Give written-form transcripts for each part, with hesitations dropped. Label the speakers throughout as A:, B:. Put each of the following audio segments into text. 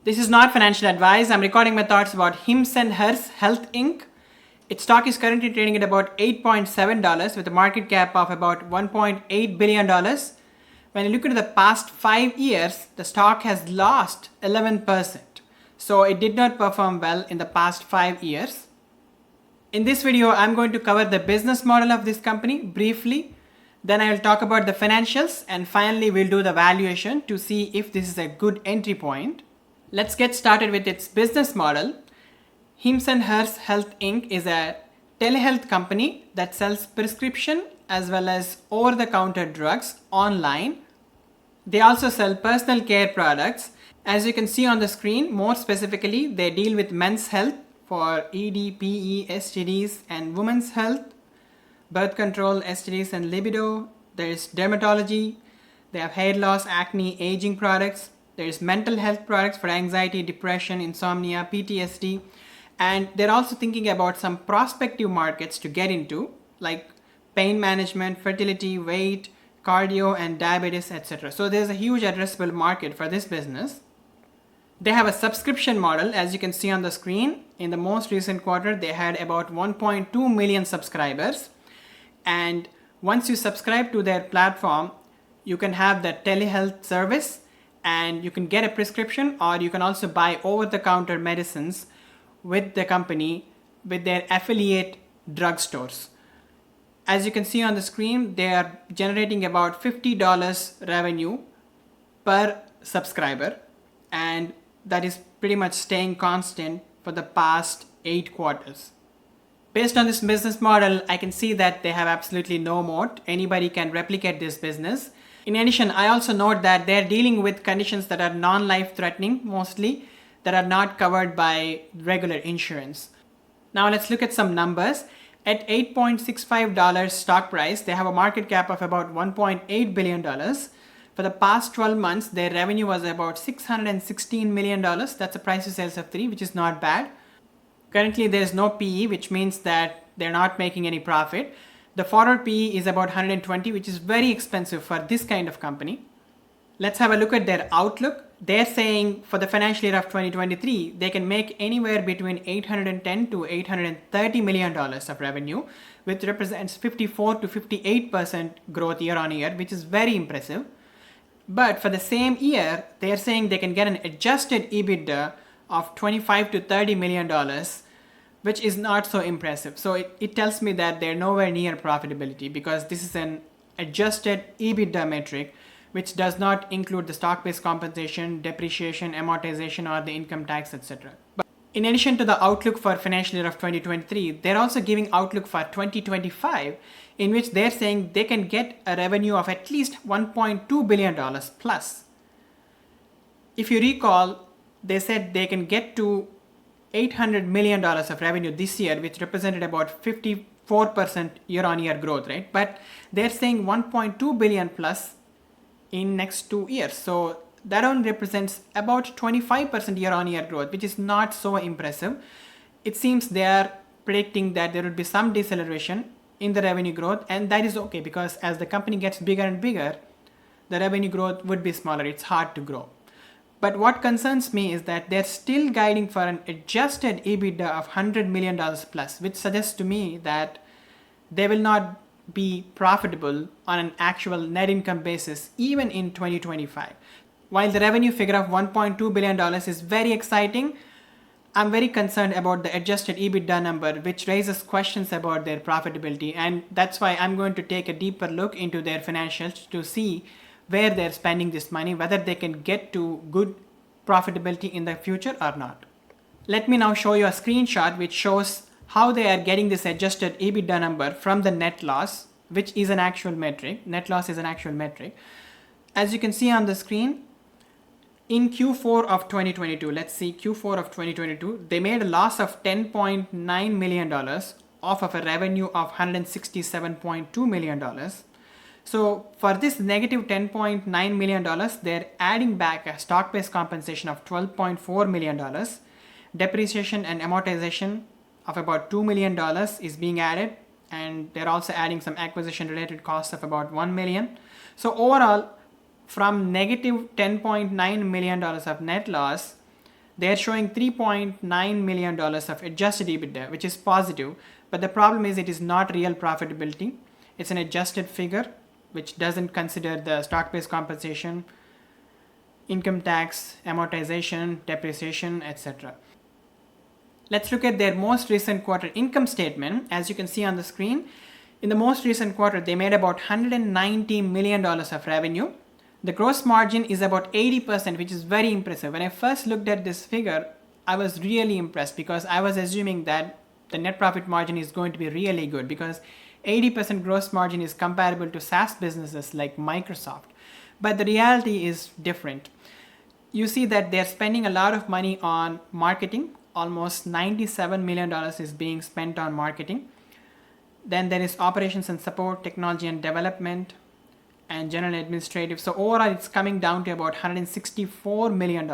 A: This is not financial advice. I'm recording my thoughts about HIMS and HERS Health Inc. Its stock is currently trading at about $8.7 with a market cap of about $1.8 billion. When you look into the past 5 years, the stock has lost 11%. So it did not perform well in the past 5 years. In this video, I'm going to cover the business model of this company briefly. Then I will talk about the financials, and finally we'll do the valuation to see if this is a good entry point. Let's get started with its business model. HIMS and HERS Health Inc. is a telehealth company that sells prescription as well as over-the-counter drugs online. They also sell personal care products. As you can see on the screen, more specifically, they deal with men's health for ED, PE, STDs, and women's health, birth control, STDs, and libido. There is dermatology. They have hair loss, acne, aging products. There is mental health products for anxiety, depression, insomnia, PTSD. And they're also thinking about some prospective markets to get into, like pain management, fertility, weight, cardio, and diabetes, etc. So there's a huge addressable market for this business. They have a subscription model, as you can see on the screen. In the most recent quarter, they had about 1.2 million subscribers. And once you subscribe to their platform, you can have the telehealth service, and you can get a prescription, or you can also buy over-the-counter medicines with the company with their affiliate drugstores. As you can see on the screen, they are generating about $50 revenue per subscriber, and that is pretty much staying constant for the past 8 quarters. Based on this business model, I can see that they have absolutely no moat. Anybody can replicate this business. In addition, I also note that they're dealing with conditions that are non-life threatening mostly, that are not covered by regular insurance. Now let's look at some numbers. At $8.65 stock price, they have a market cap of about $1.8 billion. For the past 12 months, their revenue was about $616 million. That's a price to sales of 3, which is not bad. Currently, there is no PE, which means that they're not making any profit. The forward PE is about 120, which is very expensive for this kind of company. Let's have a look at their outlook. They're saying for the financial year of 2023, they can make anywhere between $810 to $830 million of revenue, which represents 54 to 58% growth year on year, which is very impressive. But for the same year, they're saying they can get an adjusted EBITDA of $25 to $30 million, which is not so impressive. So it tells me that they're nowhere near profitability, because this is an adjusted EBITDA metric, which does not include the stock-based compensation, depreciation, amortization, or the income tax, etc. But in addition to the outlook for financial year of 2023, they're also giving outlook for 2025, in which they're saying they can get a revenue of at least $1.2 billion plus. If you recall, they said they can get to $800 million of revenue this year, which represented about 54% year-on-year growth, right? But they're saying 1.2 billion plus in next 2 years. So that only represents about 25% year-on-year growth, which is not so impressive. It seems they are predicting that there will be some deceleration in the revenue growth, and that is okay, because as the company gets bigger and bigger, the revenue growth would be smaller. It's hard to grow. But what concerns me is that they're still guiding for an adjusted EBITDA of $100 million plus, which suggests to me that they will not be profitable on an actual net income basis even in 2025. While the revenue figure of $1.2 billion is very exciting, I'm very concerned about the adjusted EBITDA number, which raises questions about their profitability. And that's why I'm going to take a deeper look into their financials to see where they're spending this money, whether they can get to good profitability in the future or not. Let me now show you a screenshot which shows how they are getting this adjusted EBITDA number from the net loss, which is an actual metric. Net loss is an actual metric. As you can see on the screen, in Q4 of 2022, let's see Q4 of 2022, they made a loss of $10.9 million off of a revenue of $167.2 million. So for this negative $10.9 million, they're adding back a stock-based compensation of $12.4 million. Depreciation and amortization of about $2 million is being added, and they're also adding some acquisition related costs of about $1 million. So overall, from negative $10.9 million of net loss, They're showing $3.9 million of adjusted EBITDA, which is positive, but the problem is it is not real profitability. It's an adjusted figure, which doesn't consider the stock-based compensation, income tax, amortization, depreciation, etc. Let's look at their most recent quarter income statement. As you can see on the screen, in the most recent quarter, they made about $190 million of revenue. The gross margin is about 80%, which is very impressive. When I first looked at this figure, I was really impressed because I was assuming that the net profit margin is going to be really good because 80% gross margin is comparable to SaaS businesses like Microsoft. But the reality is different. You see that they're spending a lot of money on marketing. Almost $97 million is being spent on marketing. Then there is operations and support, technology and development, and general administrative. So overall, it's coming down to about $164 million.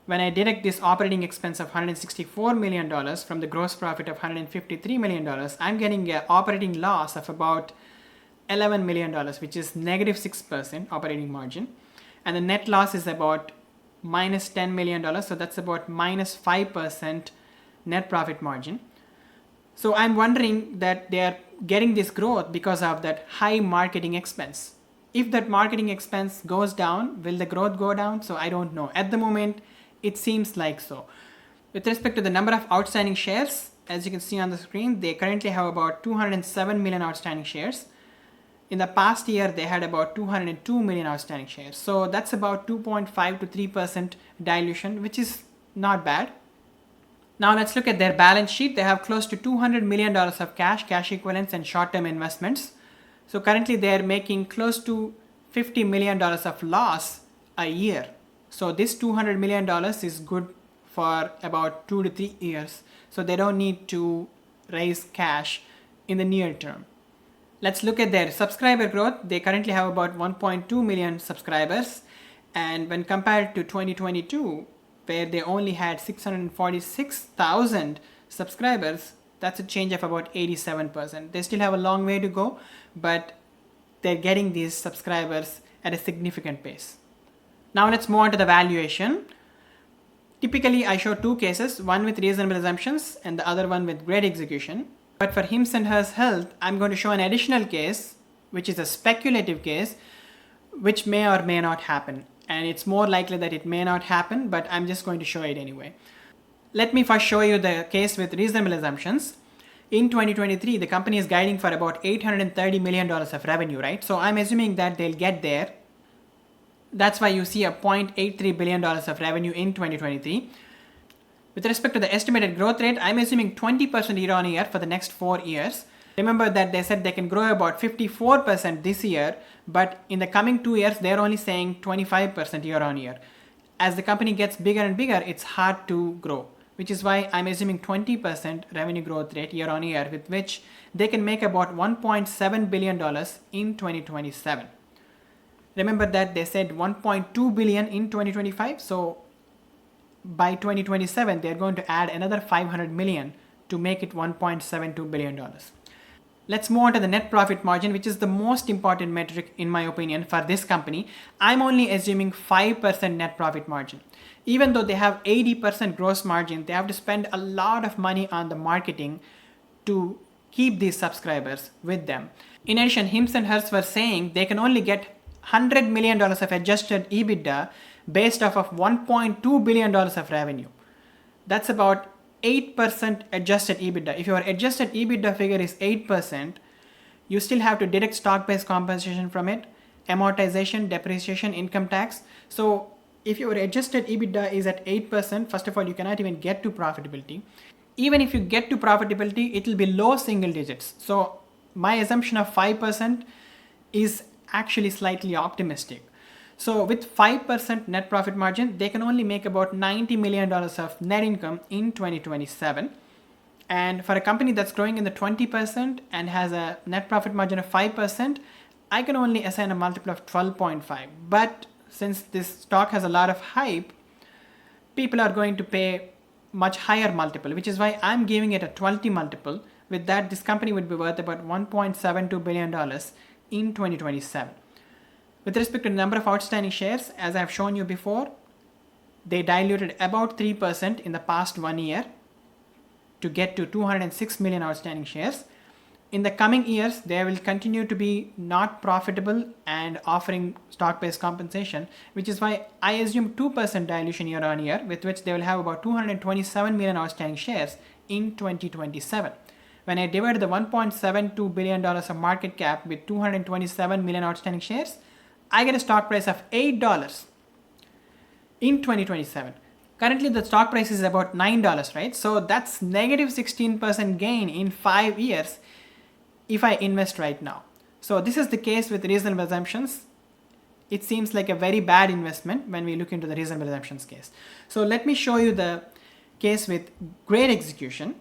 A: When I deduct this operating expense of $164 million from the gross profit of $153 million, I'm getting an operating loss of about $11 million, which is negative 6% operating margin. And the net loss is about minus $10 million, so that's about minus 5% net profit margin. So I'm wondering that they are getting this growth because of that high marketing expense. If that marketing expense goes down, will the growth go down? So I don't know. At the moment, it seems like so. With respect to the number of outstanding shares, as you can see on the screen, they currently have about 207 million outstanding shares. In the past year, they had about 202 million outstanding shares. So that's about 2.5 to 3% dilution, which is not bad. Now let's look at their balance sheet. They have close to $200 million of cash, cash equivalents, and short-term investments. So currently they're making close to $50 million of loss a year. So this $200 million is good for about 2 to 3 years. So they don't need to raise cash in the near term. Let's look at their subscriber growth. They currently have about 1.2 million subscribers. And when compared to 2022, where they only had 646,000 subscribers, that's a change of about 87%. They still have a long way to go, but they're getting these subscribers at a significant pace. Now let's move on to the valuation. Typically, I show two cases, one with reasonable assumptions and the other one with great execution. But for HIMS and HERS Health, I'm going to show an additional case, which is a speculative case, which may or may not happen. And it's more likely that it may not happen, but I'm just going to show it anyway. Let me first show you the case with reasonable assumptions. In 2023, the company is guiding for about $830 million of revenue, right? So I'm assuming that they'll get there. That's why you see a $0.83 billion of revenue in 2023. With respect to the estimated growth rate, I'm assuming 20% year on year for the next 4 years. Remember that they said they can grow about 54% this year, but in the coming 2 years, they're only saying 25% year on year. As the company gets bigger and bigger, it's hard to grow, which is why I'm assuming 20% revenue growth rate year on year, with which they can make about $1.7 billion in 2027. Remember that they said $1.2 billion in 2025, so by 2027, they're going to add another $500 million to make it $1.72 billion. Let's move on to the net profit margin, which is the most important metric in my opinion for this company. I'm only assuming 5% net profit margin. Even though they have 80% gross margin, they have to spend a lot of money on the marketing to keep these subscribers with them. In addition, HIMS and HERS were saying they can only get $100 million of adjusted EBITDA based off of $1.2 billion of revenue. That's about 8% adjusted EBITDA. If your adjusted EBITDA figure is 8%, you still have to deduct stock-based compensation from it, amortization, depreciation, income tax. So if your adjusted EBITDA is at 8%, first of all, you cannot even get to profitability. Even if you get to profitability, it will be low single digits. So my assumption of 5% is actually slightly optimistic. So with 5% net profit margin, they can only make about $90 million of net income in 2027. And for a company that's growing in the 20% and has a net profit margin of 5%, I can only assign a multiple of 12.5. But since this stock has a lot of hype, people are going to pay much higher multiple, which is why I'm giving it a 20 multiple. With that, this company would be worth about $1.72 billion in 2027. With respect to the number of outstanding shares, as I have shown you before, they diluted about 3% in the past 1 year to get to 206 million outstanding shares. In the coming years, they will continue to be not profitable and offering stock-based compensation, which is why I assume 2% dilution year on year, with which they will have about 227 million outstanding shares in 2027. When I divide the $1.72 billion of market cap with 227 million outstanding shares, I get a stock price of $8 in 2027. Currently, the stock price is about $9, right? So that's negative 16% gain in 5 years if I invest right now. So this is the case with reasonable assumptions. It seems like a very bad investment when we look into the reasonable assumptions case. So let me show you the case with great execution.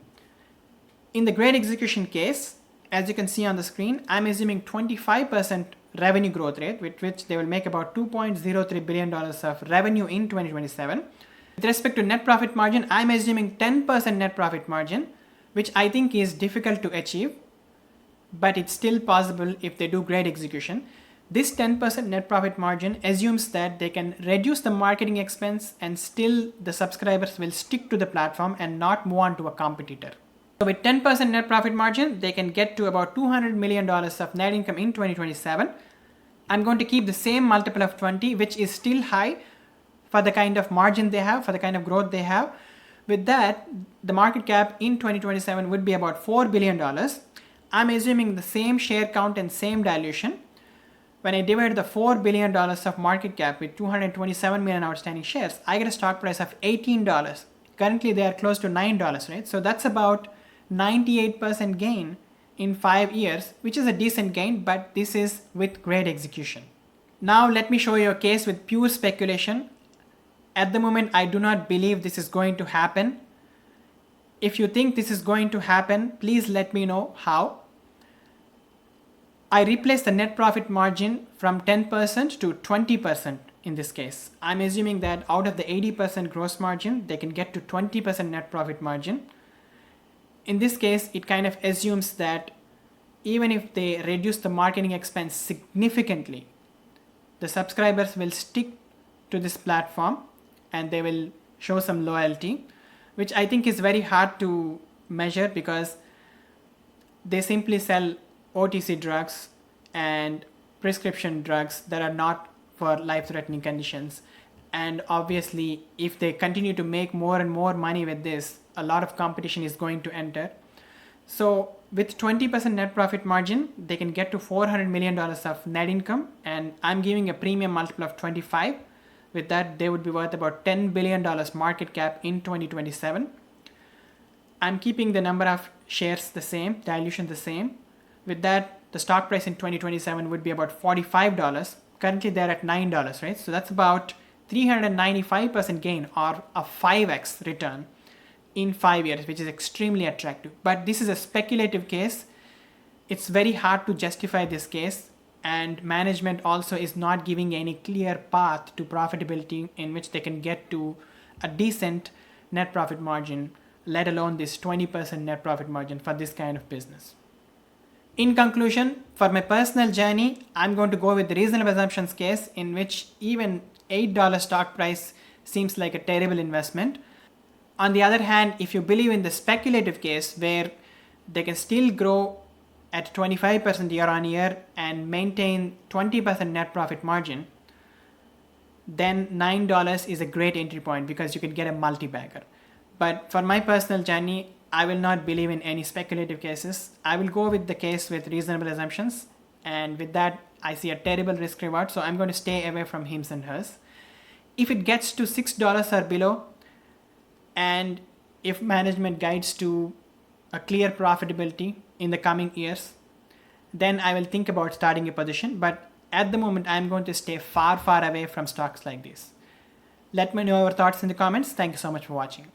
A: In the great execution case, as you can see on the screen, I'm assuming 25% revenue growth rate, with which they will make about $2.03 billion of revenue in 2027. With respect to net profit margin, I'm assuming 10% net profit margin, which I think is difficult to achieve, but it's still possible if they do great execution. This 10% net profit margin assumes that they can reduce the marketing expense and still the subscribers will stick to the platform and not move on to a competitor. So with 10% net profit margin, they can get to about $200 million of net income in 2027. I'm going to keep the same multiple of 20, which is still high for the kind of margin they have, for the kind of growth they have. With that, the market cap in 2027 would be about $4 billion. I'm assuming the same share count and same dilution. When I divide the $4 billion of market cap with 227 million outstanding shares, I get a stock price of $18. Currently, they are close to $9, right? So that's about 98% gain in 5 years, which is a decent gain, but this is with great execution. Now let me show you a case with pure speculation. At the moment, I do not believe this is going to happen. If you think this is going to happen, please let me know how. I replace the net profit margin from 10% to 20% in this case. I'm assuming that out of the 80% gross margin, they can get to 20% net profit margin. In this case, it kind of assumes that even if they reduce the marketing expense significantly, the subscribers will stick to this platform and they will show some loyalty, which I think is very hard to measure because they simply sell OTC drugs and prescription drugs that are not for life-threatening conditions. And obviously, if they continue to make more and more money with this, a lot of competition is going to enter. So with 20% net profit margin, they can get to $400 million of net income, and I'm giving a premium multiple of 25. With that, they would be worth about $10 billion market cap in 2027. I'm keeping the number of shares the same, dilution the same. With that, the stock price in 2027 would be about $45. Currently, they're at $9, right? So that's about 395% gain, or a 5x return in 5 years, which is extremely attractive. But this is a speculative case. It's very hard to justify this case, and management also is not giving any clear path to profitability in which they can get to a decent net profit margin, let alone this 20% net profit margin for this kind of business. In conclusion, for my personal journey, I'm going to go with the reasonable assumptions case, in which even $8 stock price seems like a terrible investment. On the other hand, if you believe in the speculative case where they can still grow at 25% year on year and maintain 20% net profit margin, then $9 is a great entry point because you can get a multi-bagger. But for my personal journey, I will not believe in any speculative cases. I will go with the case with reasonable assumptions, and with that, I see a terrible risk reward, so I'm going to stay away from HIMS and HERS. If it gets to $6 or below, and if management guides to a clear profitability in the coming years, then I will think about starting a position. But at the moment, I'm going to stay far, far away from stocks like this. Let me know your thoughts in the comments. Thank you so much for watching.